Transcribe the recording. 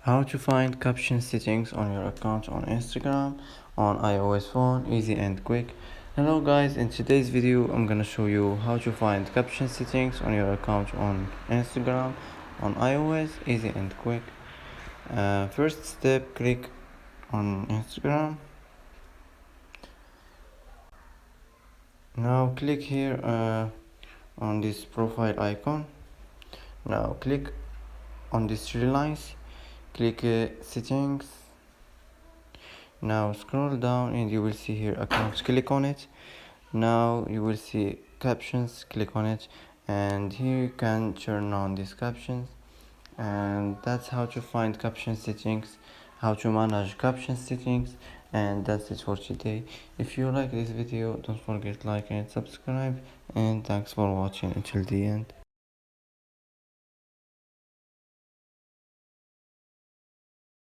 How to find caption settings on your account on Instagram on iOS phone, easy and quick. Hello guys, in today's video I'm gonna show you how to find caption settings on your account on Instagram on iOS, easy and quick. First step, click on Instagram. Now click here on this profile icon. Now click on these three lines, click settings. Now scroll down and you will see here accounts, click on it. Now you will see captions, click on it, and here you can turn on these captions. And that's how to find caption settings, how to manage caption settings. And that's it for today. If you like this video, don't forget like and subscribe, and thanks for watching until the end.